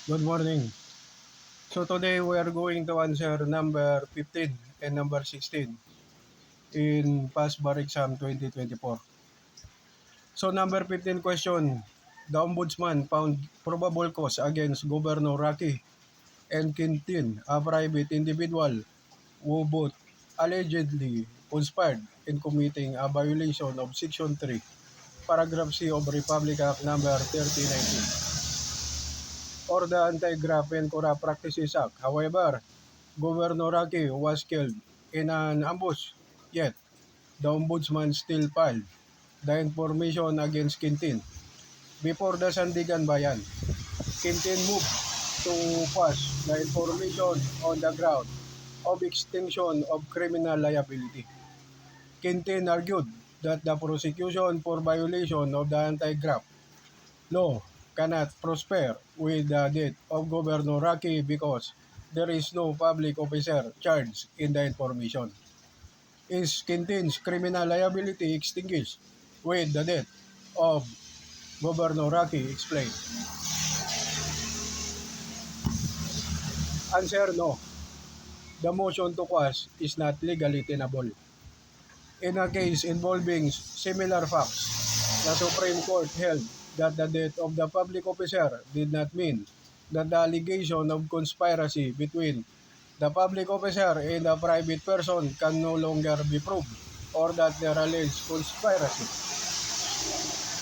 Good morning. So today we are going to answer number 15 and number 16 in Past Bar Exam 2024. So number 15 question, the Ombudsman found probable cause against Governor Rocky and Quintin, a private individual who both allegedly conspired in committing a violation of Section 3, Paragraph C of Republic Act number 3019 or the Anti-Graft and Corrupt Practices Act. However, Governor Roque was killed in an ambush, yet the Ombudsman still filed the information against Quintin. Before the Sandigan Bayan, Quintin moved to quash the information on the ground of extinction of criminal liability. Quintin argued that the prosecution for violation of the anti-graft law cannot prosper with the death of Governor Rocky because there is no public officer charged in the information. Is Quintin's criminal liability extinguished with the death of Governor Rocky? Explained. Answer no. The motion to quash is not legally tenable. In a case involving similar facts, the Supreme Court held that the death of the public officer did not mean that the allegation of conspiracy between the public officer and a private person can no longer be proved, or that their alleged conspiracy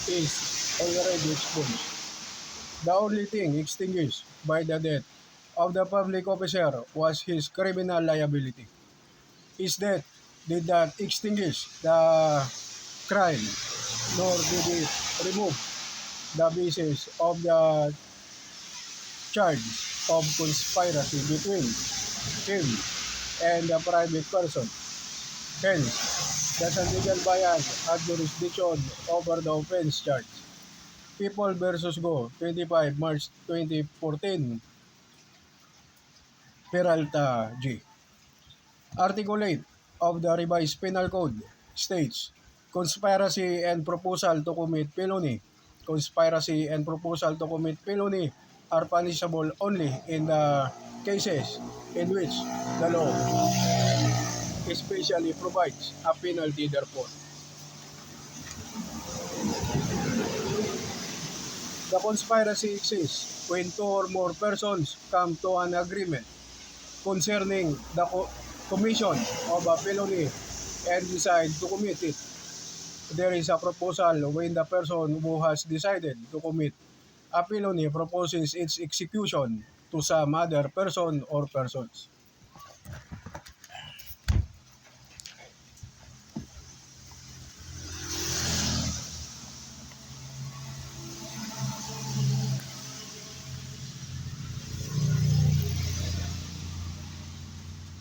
is already expunged. The only thing extinguished by the death of the public officer was his criminal liability. His death did not extinguish the crime, nor did it remove the basis of the charge of conspiracy between him and the private person. Hence, the Sandigan Bayan had jurisdiction over the offense charge. People versus Go, 25 March 2014, Peralta G. Article 8 of the Revised Penal Code states, conspiracy and proposal to commit felony. Conspiracy and proposal to commit felony are punishable only in the cases in which the law especially provides a penalty therefore. The conspiracy exists when two or more persons come to an agreement concerning the commission of a felony and decide to commit it. There is a proposal when the person who has decided to commit a felony proposes its execution to some other person or persons.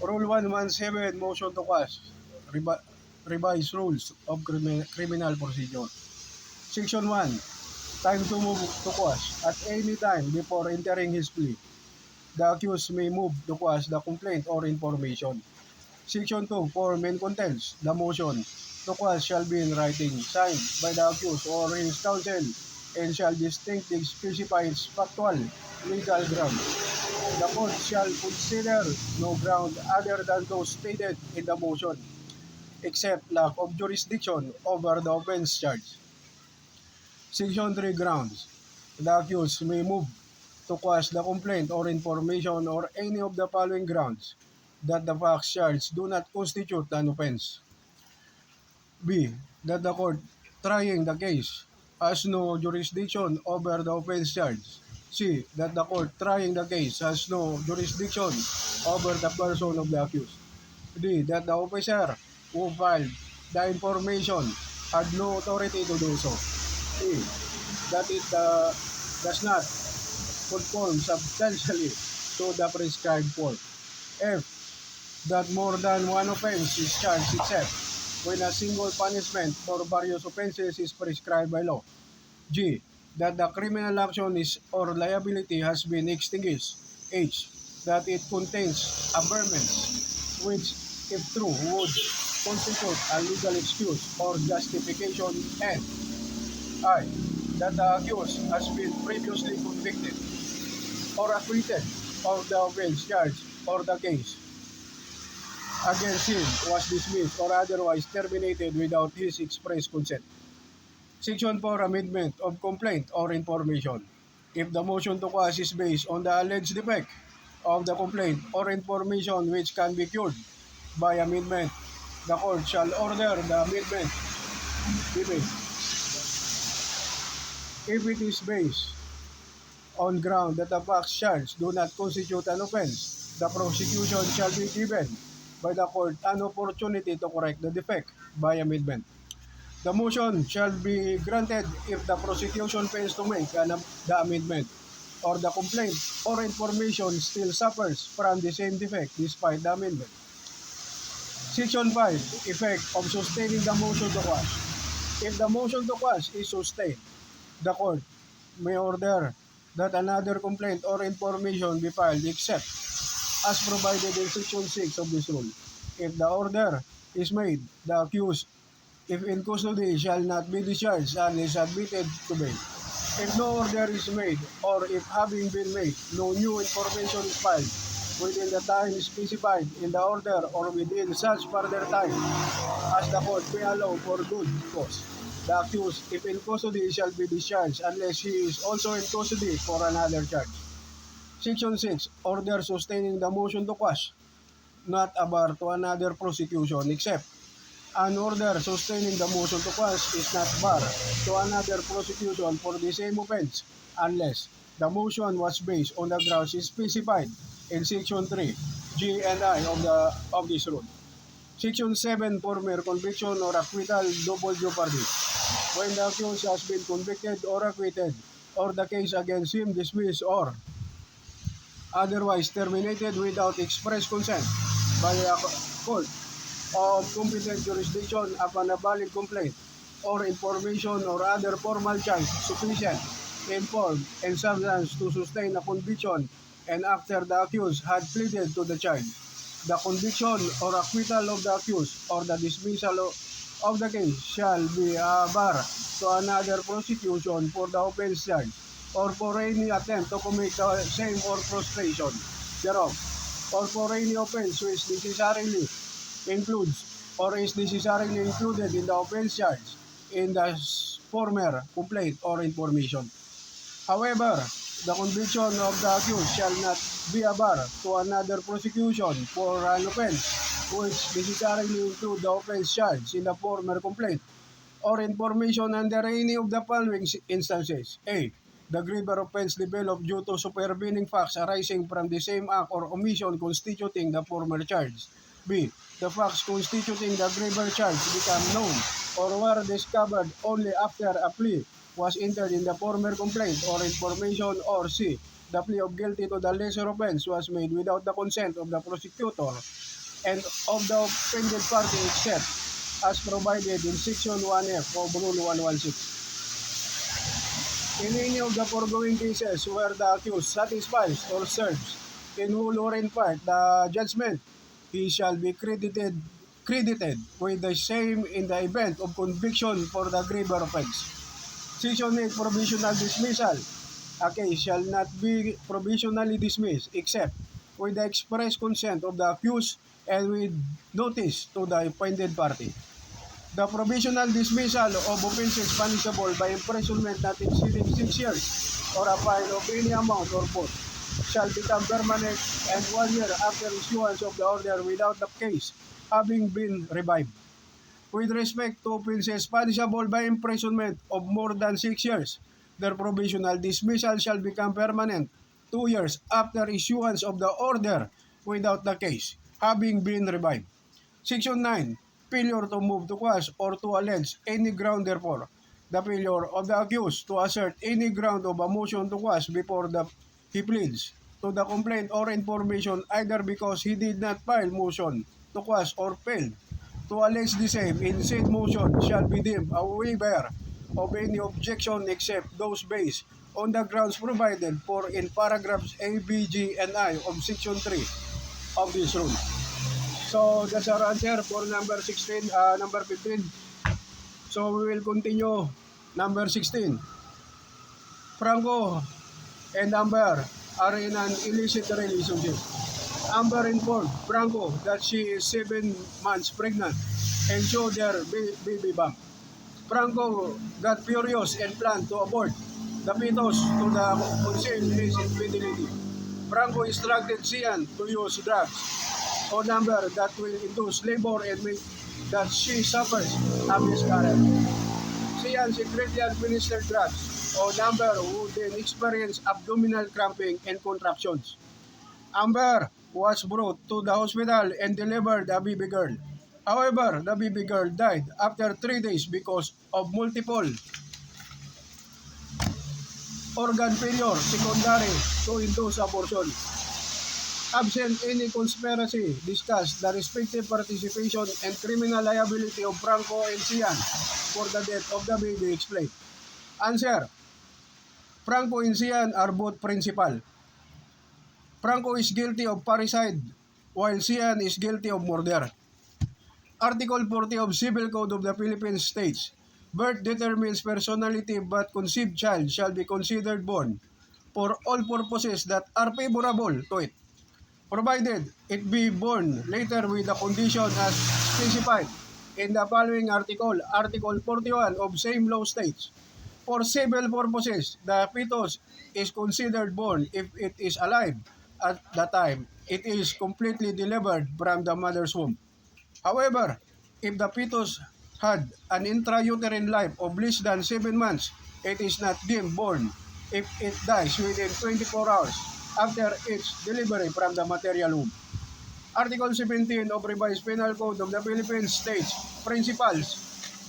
Rule 117, motion to quash, revised rules of criminal procedure. Section 1, time to move to quash. At any time before entering his plea, the accused may move to quash the complaint or information. Section 2, form and contents. The motion to quash shall be in writing, signed by the accused or his counsel, and shall distinctly specify its factual, legal grounds. The court shall consider no ground other than those stated in the motion, except lack of jurisdiction over the offense charge. Section 3 grounds. The accused may move to quash the complaint or information or any of the following grounds: that the facts charged do not constitute an offense. B. That the court trying the case has no jurisdiction over the offense charge. C. That the court trying the case has no jurisdiction over the person of the accused. D. That the officer who filed the information had no authority to do so. E. That it does not conform substantially to the prescribed form. F. That more than one offense is charged except when a single punishment for various offenses is prescribed by law. G. That the criminal action is or liability has been extinguished. H. That it contains aberments which, if true, would constitute a legal excuse or justification. And I. That the accused has been previously convicted. or acquitted of the offense charged or the case against him was dismissed or otherwise terminated without his express consent. Section 4, Amendment of Complaint or Information. If the motion to quash is based on the alleged defect of the complaint or information which can be cured by amendment, the court shall order the amendment be made. If it is based on ground that the facts charged do not constitute an offense, the prosecution shall be given by the court an opportunity to correct the defect by amendment. The motion shall be granted if the prosecution fails to make the amendment or the complaint or information still suffers from the same defect despite the amendment. Section 5, Effect of sustaining the motion to quash. If the motion to quash is sustained, the court may order that another complaint or information be filed except as provided in Section 6 of this rule. If the order is made, the accused, if in custody, shall not be discharged unless admitted to bail. If no order is made, or if having been made, no new information is filed within the time specified in the order or within such further time as the court may allow for good cause, the accused, if in custody, shall be discharged unless he is also in custody for another charge. Section 6. Order sustaining the motion to quash, not a bar to another prosecution except an order sustaining the motion to quash is not bar to another prosecution for the same offense unless the motion was based on the grounds specified in Section 3, G and I of this rule. Section 7, for mere conviction or acquittal, double jeopardy. When the accused has been convicted or acquitted, or the case against him dismissed or otherwise terminated without express consent by a court of competent jurisdiction upon a valid complaint or information or other formal charge sufficient in form and substance to sustain a conviction, and after the accused had pleaded to the charge, the conviction or acquittal of the accused or the dismissal of the case shall be a bar to another prosecution for the offense charge or for any attempt to commit the same or prostration thereof, or for any offense which necessarily includes or is necessarily included in the offense charge in the former complaint or information. However, the conviction of the accused shall not be a bar to another prosecution for an offense which necessarily include the offense charge in the former complaint or information under any of the following instances. A. The graver offense developed due to supervening facts arising from the same act or omission constituting the former charge. B. The facts constituting the graver charge become known or were discovered only after a plea was entered in the former complaint or information. Or C. The plea of guilty to the lesser offense was made without the consent of the prosecutor and of the offended party except as provided in Section 1F of Rule 116. In any of the foregoing cases where the accused satisfies or serves in whole or in part the judgment, he shall be credited with the same in the event of conviction for the graver offense. Section 8, Provisional Dismissal. A case shall not be provisionally dismissed except with the express consent of the accused and with notice to the offended party. The provisional dismissal of offenses punishable by imprisonment not exceeding 6 years or a fine of any amount or both shall become permanent and 1 year after issuance of the order without the case having been revived. With respect to offenses punishable by imprisonment of more than 6 years, their provisional dismissal shall become permanent 2 years after issuance of the order without the case having been revived. Section 9. Failure to move to quash or to allege any ground therefore. The failure of the accused to assert any ground of a motion to quash before he pleads to the complaint or information either because he did not file motion to quash or failed to allege the same in said motion shall be deemed a waiver of any objection except those based on the grounds provided for in paragraphs A, B, G, and I of Section 3 of this rule. So that's our answer for number 15. So we will continue number 16. Franco and Amber, are in an illicit relationship. Amber informed Franco that she is 7 months pregnant and showed their baby bump. Franco got furious and planned to abort the fetus to the conceal his infidelity. Franco instructed Sian to use drugs or number that will induce labor and make that she suffers a miscarriage. Sian secretly administered drugs or number who then experience abdominal cramping and contractions. Amber was brought to the hospital and delivered a baby girl. However, the baby girl died after 3 days because of multiple organ failure secondary to induced abortion. Absent any conspiracy, discuss the respective participation and criminal liability of Franco and Sian for the death of the baby explained. Answer: Franco and Sian are both principal. Franco is guilty of parricide while Sian is guilty of murder. Article 40 of Civil Code of the Philippines states, birth determines personality but conceived child shall be considered born for all purposes that are favorable to it, provided it be born later with the condition as specified in the following article. Article 41 of same law states, for civil purposes, the fetus is considered born if it is alive at the time it is completely delivered from the mother's womb. However, if the fetus had an intrauterine life of less than 7 months, it is not deemed born if it dies within 24 hours after its delivery from the material womb. Article 17 of Revised Penal Code of the Philippines states, principals.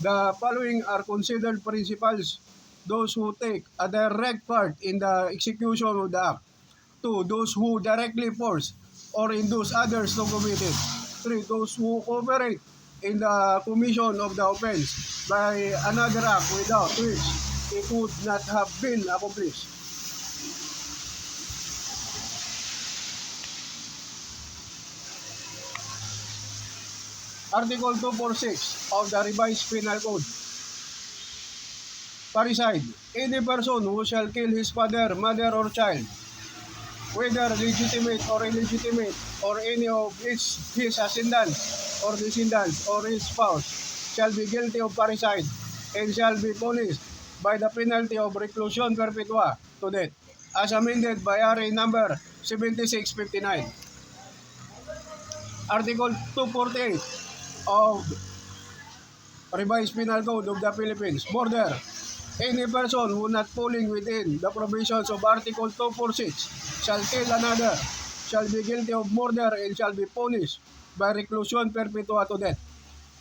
The following are considered principals: those who take a direct part in the execution of the act. 2. Those who directly force or induce others to commit it. 3. Those who cooperate in the commission of the offense by another act without which it would not have been accomplished. Article 246 of the Revised Penal Code. Parricide. Any person who shall kill his father, mother, or child, whether legitimate or illegitimate, or any of his ascendants or descendants or his spouse, shall be guilty of parricide and shall be punished by the penalty of reclusion perpetua to death, as amended by RA number 7659. Article 248 of Revised Penal Code of the Philippines. Murder. Any person who not falling within the provisions of Article 246 shall kill another, shall be guilty of murder and shall be punished by reclusion perpetua to death.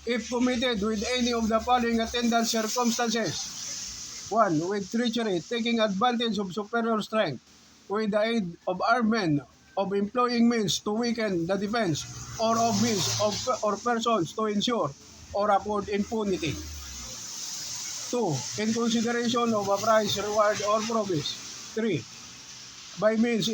If committed with any of the following attendant circumstances: 1. With treachery, taking advantage of superior strength, with the aid of armed men, of employing means to weaken the defense, or of means or persons to ensure or afford impunity. 2. In consideration of a price, reward, or promise. 3. By means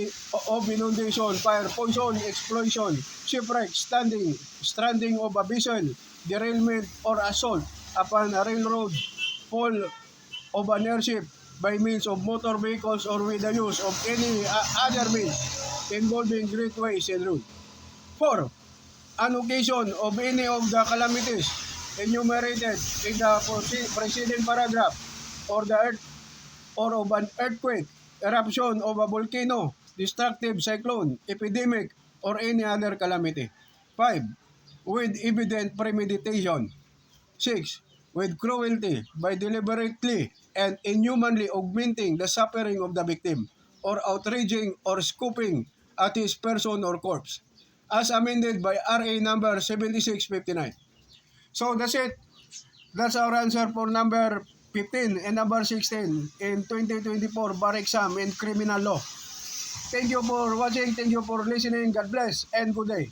of inundation, fire, poison, explosion, shipwreck, stranding of a vessel, derailment, or assault upon a railroad, fall of an airship, by means of motor vehicles or with the use of any other means involving great ways and road. 4. An occasion of any of the calamities enumerated in the preceding paragraph, or of an earthquake, eruption of a volcano, destructive cyclone, epidemic, or any other calamity. 5. With evident premeditation. 6. With cruelty, by deliberately and inhumanly augmenting the suffering of the victim, or outraging or scooping at his person or corpse, as amended by RA number 7659. So that's it. That's our answer for number 15 and number 16 in 2024 bar exam in criminal law. Thank you for watching. Thank you for listening. God bless and good day.